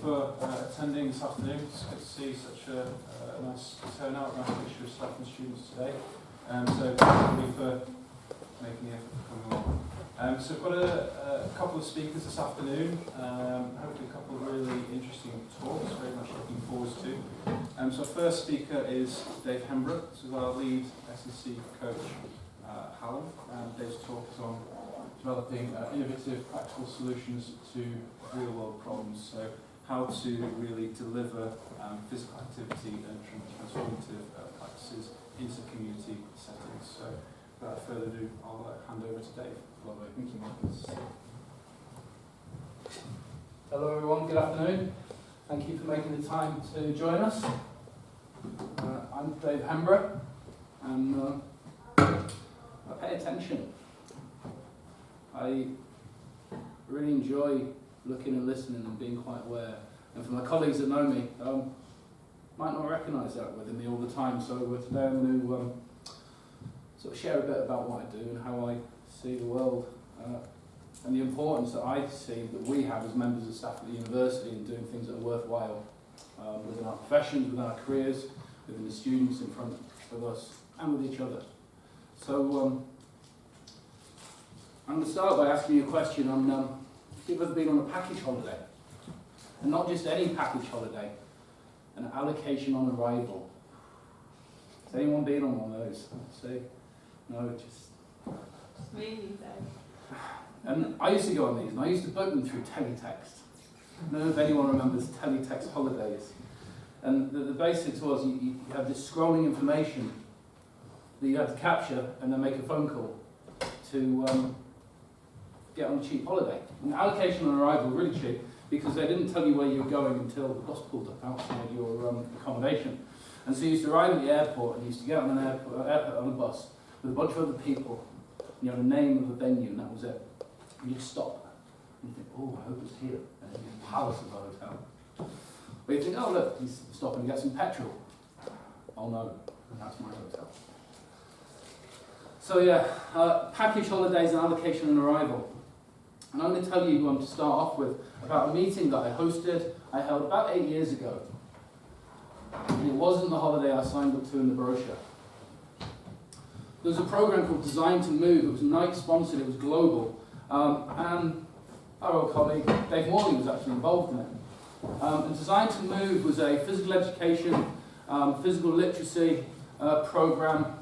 for attending this afternoon. It's good to see such a nice turnout, nice mixture of staff and students today. So thank you for making the effort to come along. So we've got a couple of speakers this afternoon, hopefully a couple of really interesting talks, very much looking forward to. So our first speaker is Dave Hembrough. This is our lead SEC coach, Hallam. Dave's talk is on developing innovative practical solutions to real-world problems. So how to really deliver physical activity and transformative practices into community settings. So without further ado, I'll hand over to Dave. Lovely. Thank you, Marcus. Hello everyone, good afternoon. Thank you for making the time to join us. I'm Dave Hembrough, and I pay attention. I really enjoy looking and listening and being quite aware. And for my colleagues that know me, might not recognise that within me all the time. So today I'm going to sort of share a bit about what I do and how I see the world, and the importance that I see that we have as members of staff at the university in doing things that are worthwhile within our professions, within our careers, within the students in front of us, and with each other. So I'm going to start by asking you a question on if you've ever been on a package holiday, and not just any package holiday, an allocation on arrival. Has anyone been on one of those? See? No, just me, though. And I used to go on these, and I used to book them through teletext. I don't know if anyone remembers teletext holidays. And the basics was you have this scrolling information that you had to capture and then make a phone call to get on a cheap holiday. And allocation on arrival was really cheap because they didn't tell you where you were going until the bus pulled up outside your accommodation. And so you used to arrive at the airport and you used to get on on a bus with a bunch of other people. You had a name of a venue and that was it. And you'd stop and you think, oh, I hope it's here. And then you palace of a hotel. But you think, oh look, he's stopping to get some petrol. Oh no, that's my hotel. So yeah, package holidays and allocation and arrival. And I'm going to tell you to start off with about a meeting that I held about 8 years ago. And it wasn't the holiday I signed up to in the brochure. There was a program called Design to Move. It was Nike sponsored, it was global. And our old colleague, Dave Morley, was actually involved in it. And Design to Move was a physical education, physical literacy program.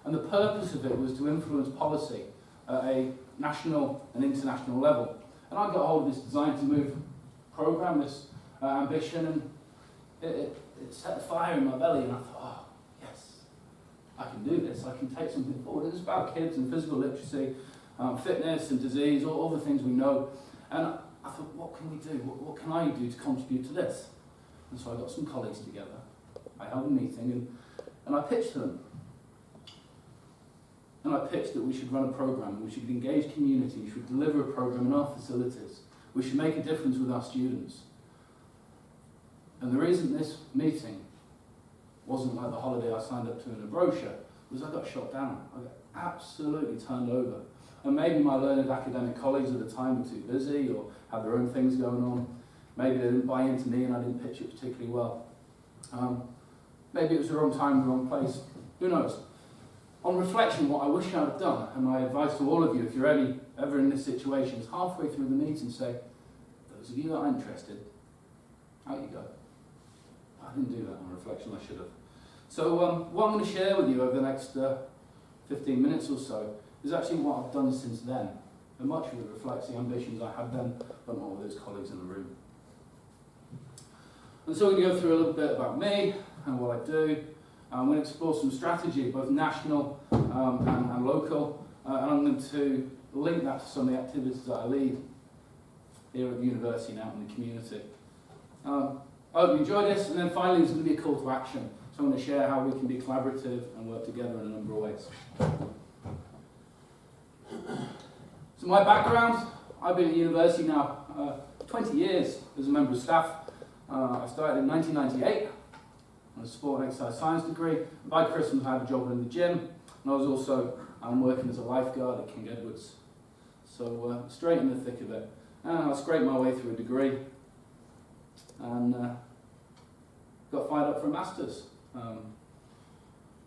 And the purpose of it was to influence policy at a national and international level. And I got hold of this Design to Move program, this ambition, and it set a fire in my belly, and I thought, oh, yes, I can do this, I can take something forward. It was about kids and physical literacy, fitness and disease, all the things we know. And I thought, what can we do? What can I do to contribute to this? And so I got some colleagues together. I held a meeting, and I pitched to them. And I pitched that we should run a program, we should engage community, we should deliver a program in our facilities, we should make a difference with our students. And the reason this meeting wasn't like the holiday I signed up to in the brochure was I got shot down. I got absolutely turned over. And maybe my learned academic colleagues at the time were too busy or had their own things going on. Maybe they didn't buy into me and I didn't pitch it particularly well. Maybe it was the wrong time, the wrong place. Who knows? On reflection, what I wish I had done, and my advice to all of you, if you're ever in this situation, is halfway through the meeting say, those of you that are interested, out you go. I didn't do that on reflection, I should have. So what I'm going to share with you over the next 15 minutes or so is actually what I've done since then. And much of it reflects the ambitions I had then, but not with those colleagues in the room. And so we're going to go through a little bit about me and what I do. I'm going to explore some strategy, both national and local, and I'm going to link that to some of the activities that I lead here at the university and out in the community. I hope you enjoy this, and then finally there's going to be a call to action. So I'm going to share how we can be collaborative and work together in a number of ways. So my background, I've been at university now 20 years as a member of staff. I started in 1998. On a sport and exercise science degree. By Christmas I had a job in the gym, and I was also working as a lifeguard at King Edward's. So straight in the thick of it. And I scraped my way through a degree. and got fired up for a master's.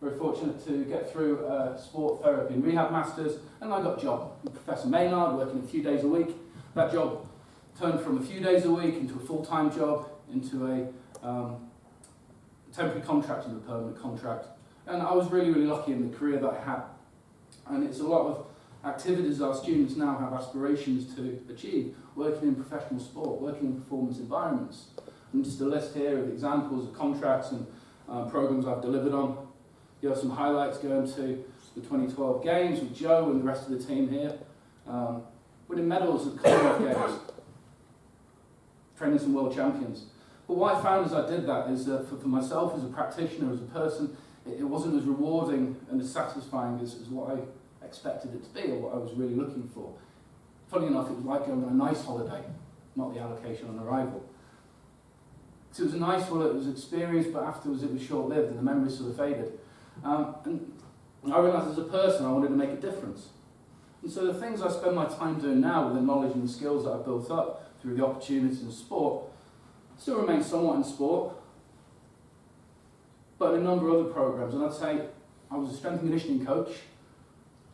Very fortunate to get through sport therapy and rehab masters, and I got a job with Professor Maynard, working a few days a week. That job turned from a few days a week into a full-time job, into a temporary contract into a permanent contract. And I was really, really lucky in the career that I had. And it's a lot of activities our students now have aspirations to achieve, working in professional sport, working in performance environments. And just a list here of examples of contracts and programs I've delivered on. You have some highlights going to the 2012 Games with Joe and the rest of the team here. Winning medals at Commonwealth Games. Training some world champions. But what I found as I did that is that for myself as a practitioner, as a person, it wasn't as rewarding and as satisfying as what I expected it to be, or what I was really looking for. Funny enough, it was like going on a nice holiday, not the allocation on arrival. So it was a nice, well, it was experience, but afterwards it was short-lived and the memories sort of faded. And I realised as a person I wanted to make a difference. And so the things I spend my time doing now with the knowledge and the skills that I've built up through the opportunities in sport still remain somewhat in sport, but in a number of other programs. And I'd say I was a strength and conditioning coach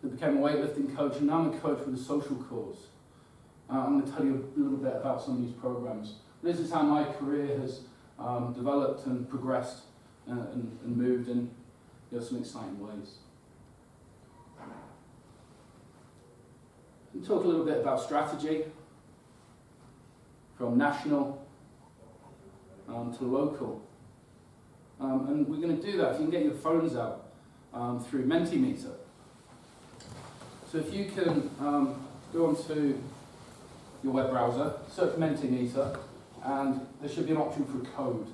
that became a weightlifting coach, and now I'm a coach with a social cause. I'm going to tell you a little bit about some of these programs. This is how my career has developed and progressed and moved in some exciting ways. We'll talk a little bit about strategy, from national to local. And we're going to do that if you can get your phones out through Mentimeter. So if you can go onto your web browser, search Mentimeter, and there should be an option for code.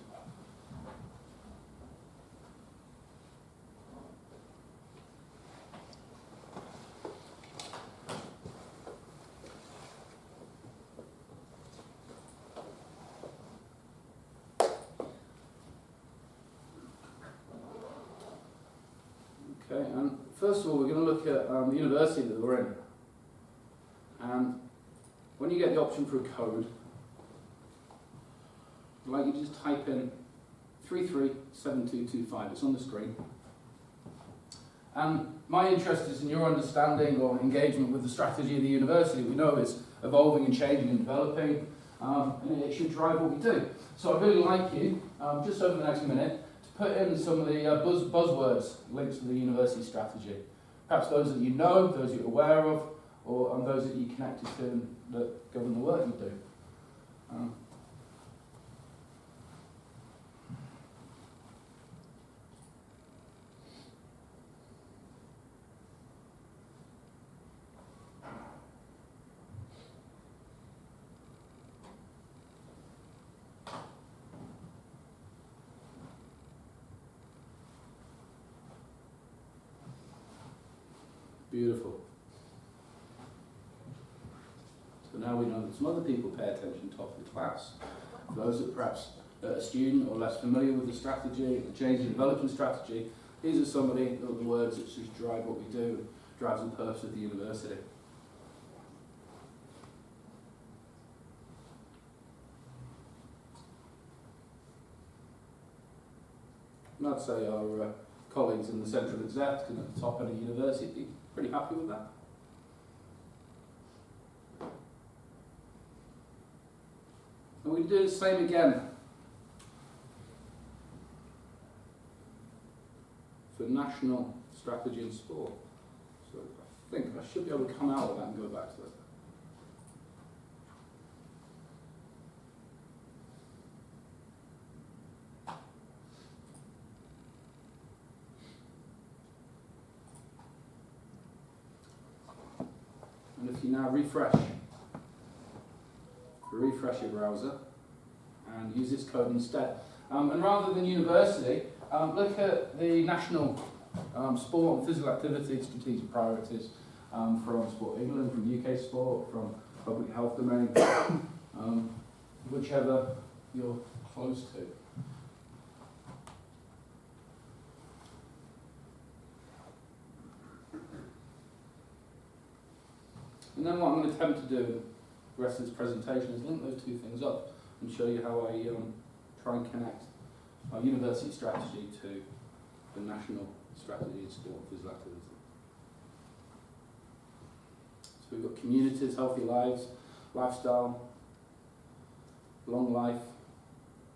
Okay, and first of all, we're going to look at the university that we're in. And when you get the option for a code, I'd like you to just type in 337225. It's on the screen. And my interest is in your understanding or engagement with the strategy of the university. We know it's evolving and changing and developing, and it should drive what we do. So I'd really like you, just over the next minute, to put in some of the buzzwords linked to the university strategy. Perhaps those that you know, those you're aware of, or those that you're connected to and that govern the work you do. Beautiful. So now we know that some other people pay attention top of the class. For those that perhaps are a student or less familiar with the strategy, the change and development strategy, these are some of the words that just drive what we do, drives the purpose of the university. And I'd say our colleagues in the central exec and at the top end of the university be pretty happy with that. And we do the same again for national strategy and sport. So I think I should be able to come out of that and go back to it. And if you now refresh your browser and use this code instead. And rather than university, look at the national sport and physical activity strategic priorities from Sport England, from UK Sport, from Public Health Domain, whichever you're close to. And then what I'm going to attempt to do the rest of this presentation is link those two things up and show you how I try and connect our university strategy to the national strategy in sport and physical activity. So we've got communities, healthy lives, lifestyle, long life,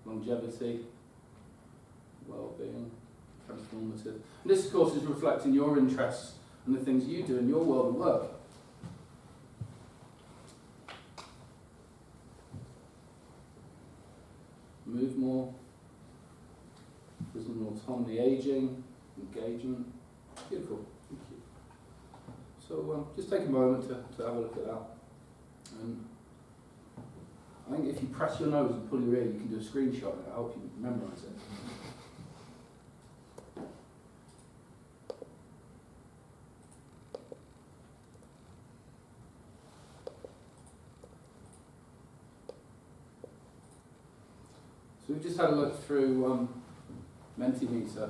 longevity, well-being, transformative. And this, of course, is reflecting your interests and the things you do in your world of work. Move more, wisdom and autonomy, ageing, engagement. Beautiful, thank you. So just take a moment to have a look at that. I think if you press your nose and pull your ear, you can do a screenshot and it'll help you memorise it. So we've just had a look through Mentimeter,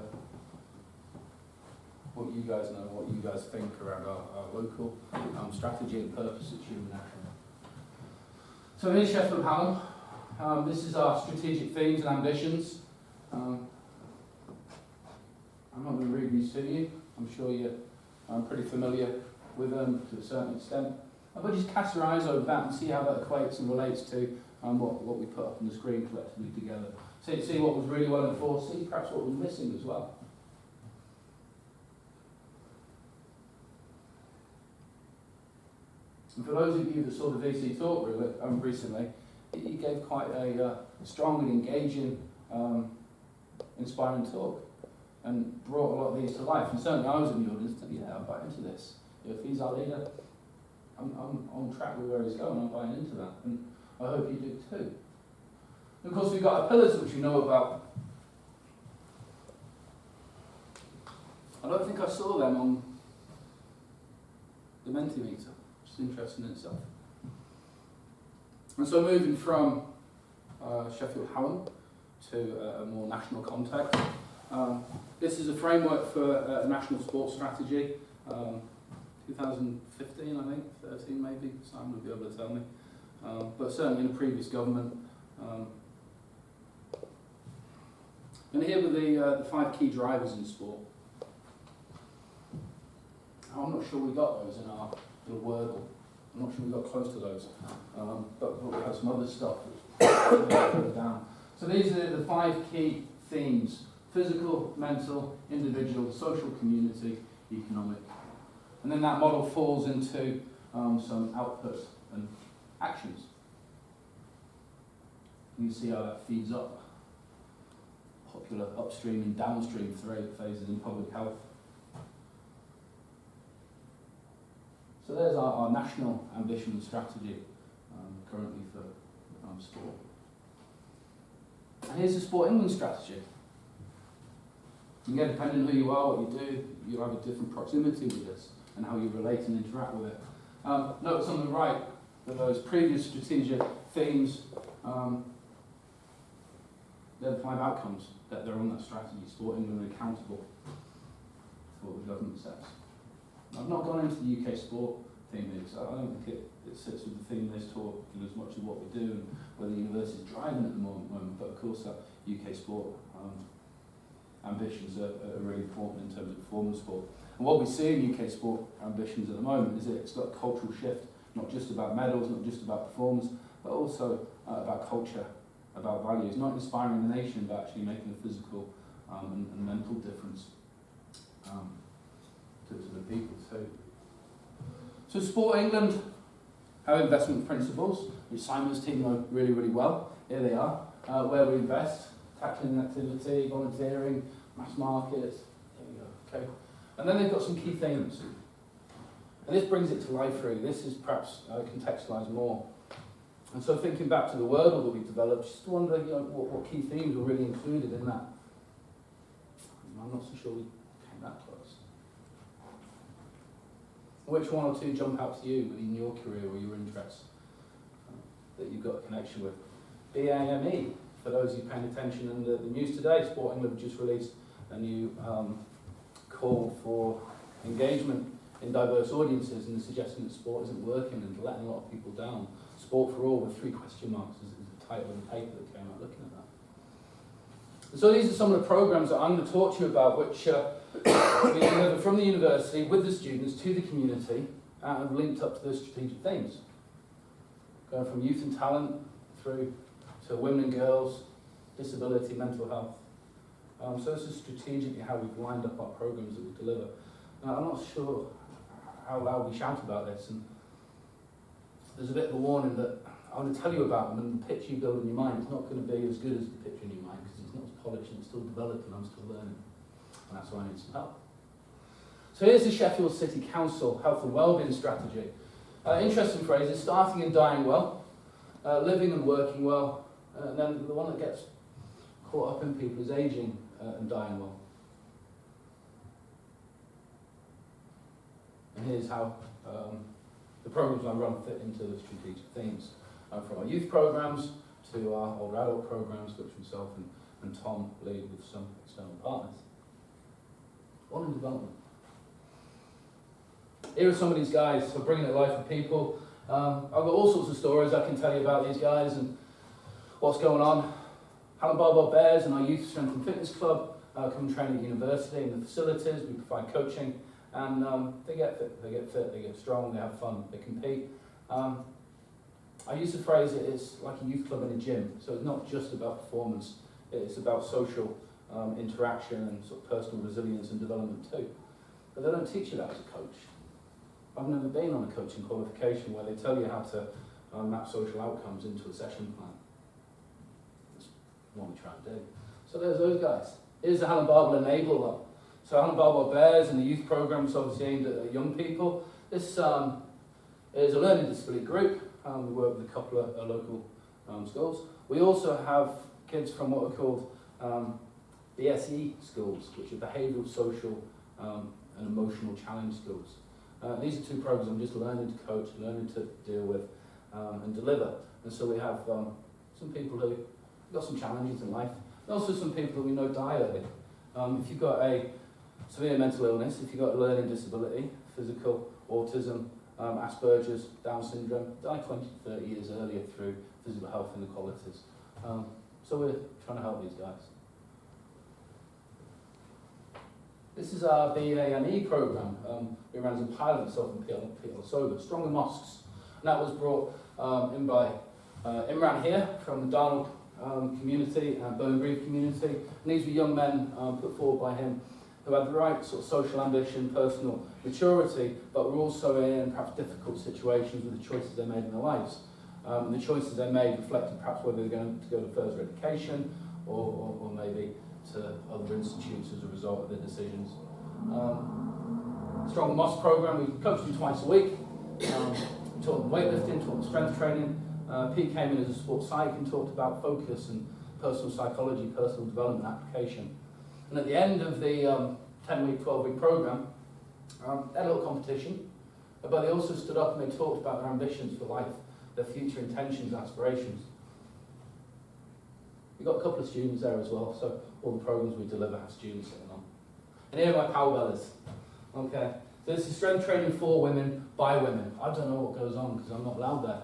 what you guys know, what you guys think around our local strategy and purpose at Human National. So here's Sheffield Hallam. This is our strategic themes and ambitions. I'm not going to read these to you. I'm sure you're pretty familiar with them to a certain extent. But just cast your eyes over that and see how that equates and relates to what we put up on the screen collectively together. See what was really well enforced, see perhaps what was missing as well. And for those of you that saw the VC talk recently, he gave quite a strong and engaging, inspiring talk and brought a lot of these to life. And certainly I was in the audience thinking, yeah, I'm buying into this. If he's our leader, I'm on track with where he's going, I'm buying into that. And I hope you do too. And of course we've got our pillars which we know about. I don't think I saw them on the Mentimeter. It's interesting in itself. And so moving from Sheffield Hallam to a more national context. This is a framework for a national sports strategy. 2015, I think, 13 maybe, Simon will be able to tell me. But certainly in a previous government. And here were the 5 key drivers in sport. I'm not sure we got those in our little Wordle. I'm not sure we got close to those. But we have some other stuff that's down. So these are the 5 key themes: physical, mental, individual, social, community, economic. And then that model falls into some outputs and actions. You can see how that feeds up popular upstream and downstream phases in public health. So there's our national ambition and strategy currently for sport. And here's the Sport England strategy. Again, depending on who you are, what you do, you'll have a different proximity with this and how you relate and interact with it. Notice on the right that those previous strategic themes, they're the 5 outcomes that they're on that strategy. Sport England accountable for what the government sets. I've not gone into the UK sport theme here because I don't think it sits with the theme of this talk in as much as what we do and where the university is driving at the moment. But of course, that UK sport ambitions are really important in terms of performance sport. And what we see in UK sport ambitions at the moment is that it's got a cultural shift, not just about medals, not just about performance, but also about culture, about values, not inspiring the nation, but actually making a physical and mental difference to the people too. So Sport England have investment principles, which Simon's team know really, really well. Here they are, where we invest: tackling activity, volunteering, mass markets. There we go. Okay. And then they've got some key themes. And this brings it to life really. This is perhaps contextualised more. And so thinking back to the Wordle that we've developed, just wonder what key themes were really included in that. I'm not so sure we came that close. Which one or two jump out to you within your career or your interests that you've got a connection with? BAME, for those of you paying attention in the news today, Sport England just released a new call for engagement in diverse audiences and the suggestion that sport isn't working and letting a lot of people down. Sport for all with 3 question marks is the title of the paper that came out looking at that. So these are some of the programs that I'm going to talk to you about, which we deliver from the university with the students to the community and have linked up to those strategic themes. Going from youth and talent through to women and girls, disability, mental health. So this is strategically how we've lined up our programs that we deliver. Now, I'm not sure how loud we shout about this, and there's a bit of a warning that I want to tell you about them, and the picture you build in your mind is not going to be as good as the picture in your mind, because it's not as polished and it's still developing, I'm still learning. And that's why I need some help. So here's the Sheffield City Council Health and Wellbeing Strategy. Interesting phrases: starting and dying well, living and working well, and then the one that gets caught up in people is aging and dying well. And here's how the programs I run fit into the strategic themes. From our youth programs to our older adult programs, which myself and Tom lead with some external partners. On in development. Here are some of these guys for bringing it to life for people. I've got all sorts of stories I can tell you about these guys and what's going on. Hembrough Bears and our Youth Strength and Fitness Club come and train at university in the facilities. We provide coaching, and they get fit, they get strong, they have fun, they compete. I use the phrase it's like a youth club in a gym, so it's not just about performance, it's about social interaction and sort of personal resilience and development too. But they don't teach you that as a coach. I've never been on a coaching qualification where they tell you how to map social outcomes into a session plan. That's what we try and do. So there's those guys. Here's the Hembrough enabler. So Hembrough Bears and the youth program is obviously aimed at young people. This is a learning disability group. We work with a couple of local schools. We also have kids from what are called BSE schools, which are behavioural, social and emotional challenge schools. These are two programs I'm just learning to coach, learning to deal with and deliver. And so we have some people who have got some challenges in life, and also some people that we know die early. If you've got a severe mental illness, if you've got a learning disability, physical, autism, Asperger's, Down syndrome, die 20 to 30 years earlier through physical health inequalities. So we're trying to help these guys. This is our BAME program. We ran as a pilot itself in PL Stronger Mosques. And that was brought in by Imran here from the Darnold community and Bone Grieve community. And these were young men put forward by him who had the right sort of social ambition, personal maturity, but were also in perhaps difficult situations with the choices they made in their lives. And the choices they made reflected perhaps whether they were going to go to further education or maybe to other institutes as a result of their decisions. Strong Mosque program, we coach them twice a week. We taught them weightlifting, taught them strength training. Pete came in as a sports psych and talked about focus and personal psychology, personal development application. And at the end of the 10-week, 12-week program, they had a little competition, but they also stood up and they talked about their ambitions for life, their future intentions and aspirations. We've got a couple of students there as well, so all the programs we deliver have students sitting on. And here are my powerbellers. Okay, so this is strength training for women, by women. I don't know what goes on because I'm not allowed there.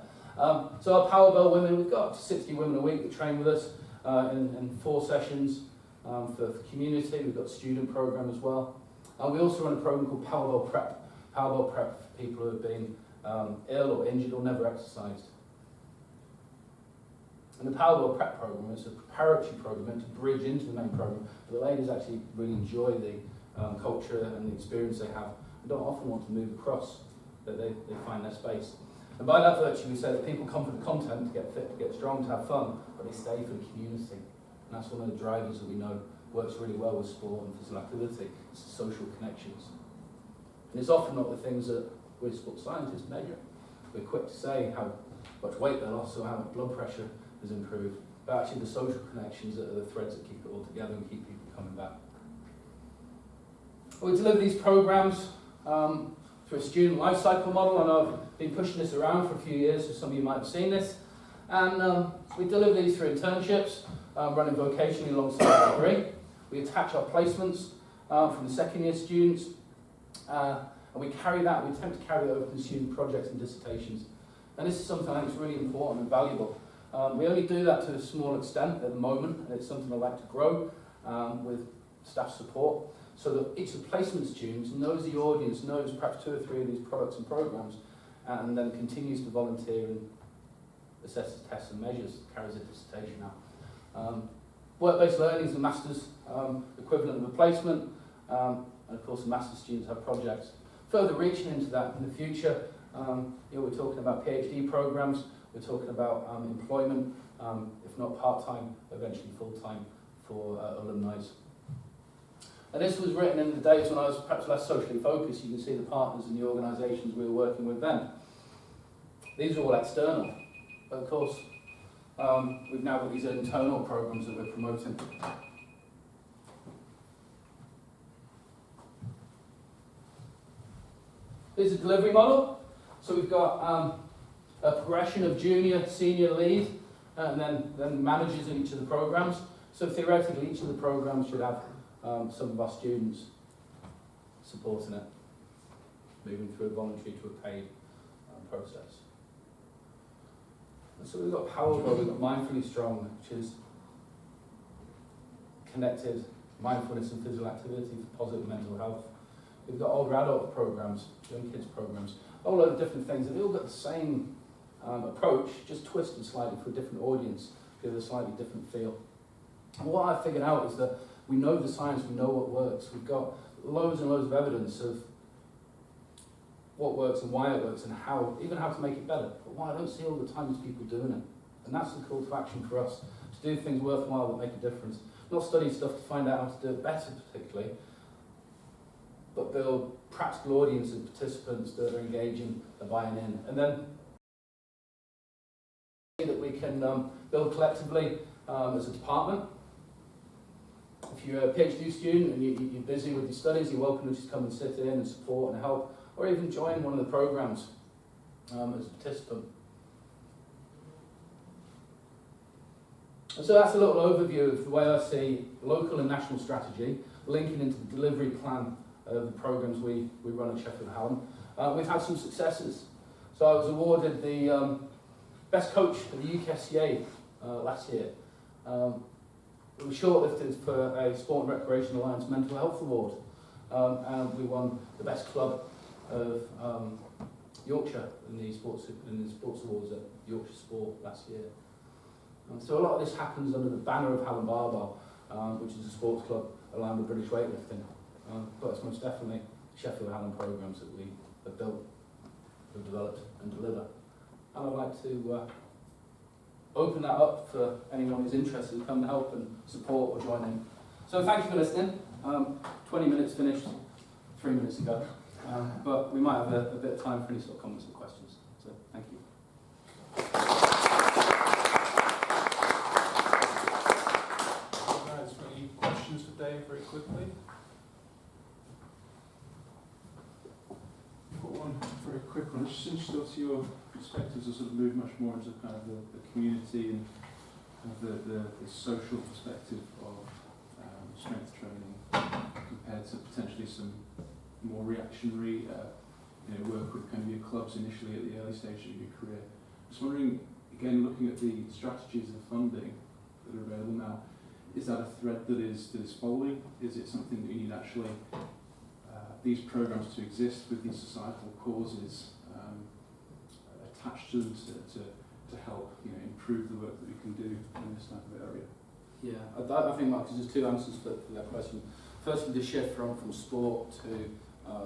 So our powerbell women, we've got 60 women a week that train with us in 4 sessions for community. We've got a student program as well. We also run a program called Powerbell Prep. Powerbell Prep for people who have been ill or injured or never exercised. And the Powerbell Prep program is a preparatory program meant to bridge into the main program, but the ladies actually really enjoy the culture and the experience they have and don't often want to move across, that they find their space. And by that virtue, we say that people come for the content, to get fit, to get strong, to have fun, but they stay for the community. And that's one of the drivers that we know works really well with sport and physical activity. It's the social connections. And it's often not the things that we as sports scientists measure. We're quick to say how much weight they lost or how much blood pressure has improved, but actually the social connections that are the threads that keep it all together and keep people coming back. We deliver these programs through a student life cycle model, and I've been pushing this around for a few years, so some of you might have seen this. And we deliver these through internships, running vocationally alongside the degree. We attach our placements from the second year students, and we attempt to carry that over to student projects and dissertations. And this is something I think is really important and valuable. We only do that to a small extent at the moment, and it's something I'd like to grow with staff support, so that each of the placement students knows the audience, knows perhaps 2 or 3 of these products and programs, and then continues to volunteer and assesses tests and measures, carries a dissertation out. Work-based learning is a master's equivalent of a placement, and of course the master's students have projects. Further reaching into that in the future, we're talking about PhD programs, we're talking about employment, if not part-time, eventually full-time for alumni. And this was written in the days when I was perhaps less socially focused. You can see the partners and the organisations we were working with then. These are all external, but of course we've now got these internal programs that we're promoting. Here's a delivery model. So we've got a progression of junior, senior, lead, and then managers in each of the programs. So theoretically, each of the programs should have some of our students supporting it, moving through a voluntary to a paid process. And so we've got Powerful, we've got Mindfully Strong, which is connected mindfulness and physical activity for positive mental health. We've got older adult programs, young kids programs, a whole load of different things. They've all got the same approach, just twisted slightly for a different audience, give it a slightly different feel. And what I've figured out is that we know the science, we know what works. We've got loads and loads of evidence of what works and why it works and how, even how to make it better. But what I don't see all the time is people doing it. And that's the call to action for us, to do things worthwhile that make a difference. Not study stuff to find out how to do it better particularly, but build practical audience of participants that are engaging, are buying in. And then that we can build collectively as a department. If you're a PhD student and you're busy with your studies, you're welcome to just come and sit in and support and help, or even join one of the programs as a participant. And so that's a little overview of the way I see local and national strategy, linking into the delivery plan of the programs we run at Sheffield Hallam. We've had some successes. So I was awarded the best coach of the UKSCA last year. We were shortlisted for a Sport and Recreation Alliance Mental Health Award, and we won the best club of Yorkshire in the sports awards at Yorkshire Sport last year. So a lot of this happens under the banner of Hallam Barbell, which is a sports club aligned with British weightlifting. But it's most definitely Sheffield Hallam programs that we have built, have developed and deliver. And I'd like to open that up for anyone who's interested to come and help and support or join in. So thank you for listening. 20 minutes finished 3 minutes ago, but we might have a bit of time for any sort of comments or questions. So thank you. Guys, any questions for Dave very quickly? I've got one very quick one. Just interested to your perspectives to sort of move much more into kind of the community and kind of the social perspective of strength training compared to potentially some more reactionary work with kind of your clubs initially at the early stage of your career. Just wondering, again, looking at the strategies and funding that are available now, is that a thread that is following? Is it something that you need actually these programs to exist with these societal causes attached to them to help improve the work that we can do in this type of area? Yeah, I think, Mark, there's 2 answers for that question. Firstly, the shift from sport to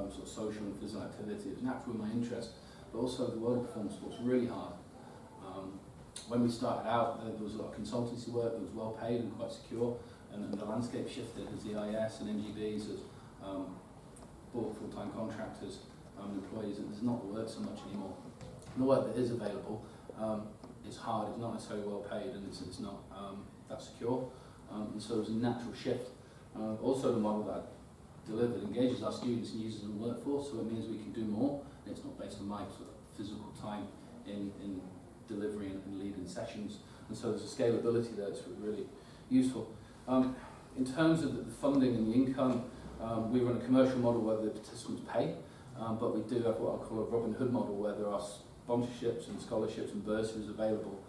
sort of social and physical activity is naturally my interest, but also the world of performance sports really hard. When we started out, there was a lot of consultancy work that was well paid and quite secure, and the landscape shifted as the IS and NGBs has bought full-time contractors and employees, and there's not the work so much anymore. And the work that is available is hard, it's not necessarily well paid, and it's not that secure, and so there's a natural shift. Also, the model that I delivered engages our students and uses them in the workforce, so it means we can do more, and it's not based on my sort of physical time in delivery and leading sessions, and so there's a scalability there that's really useful. In terms of the funding and the income, we run a commercial model where the participants pay, but we do have what I call a Robin Hood model where there are sponsorships and scholarships and bursaries available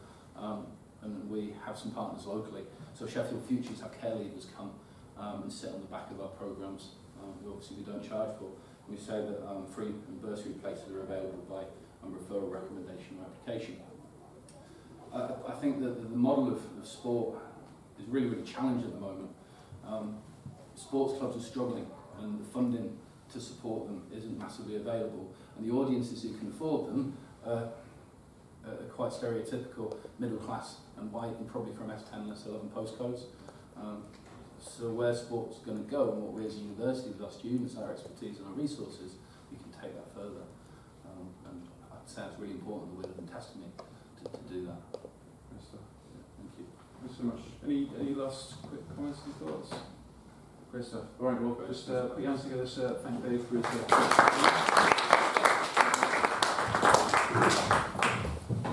and we have some partners locally. So Sheffield Futures, our care leaders come and sit on the back of our programmes, who obviously we don't charge for. We say that free and bursary places are available by referral, recommendation or application. I think that the model of sport is really, really challenged at the moment. Sports clubs are struggling and the funding to support them isn't massively available, and the audiences who can afford them are quite stereotypical, middle class and white, and probably from S10 and S11 postcodes. So where sport's going to go, and what we as a university with our students, our expertise and our resources, we can take that further. And I'd say it's really important that we're living testimony to do that. Great stuff. Thank you. Thanks so much. Any last quick comments, any thoughts? Great stuff. All right, well, just put your hands together, thank Dave for his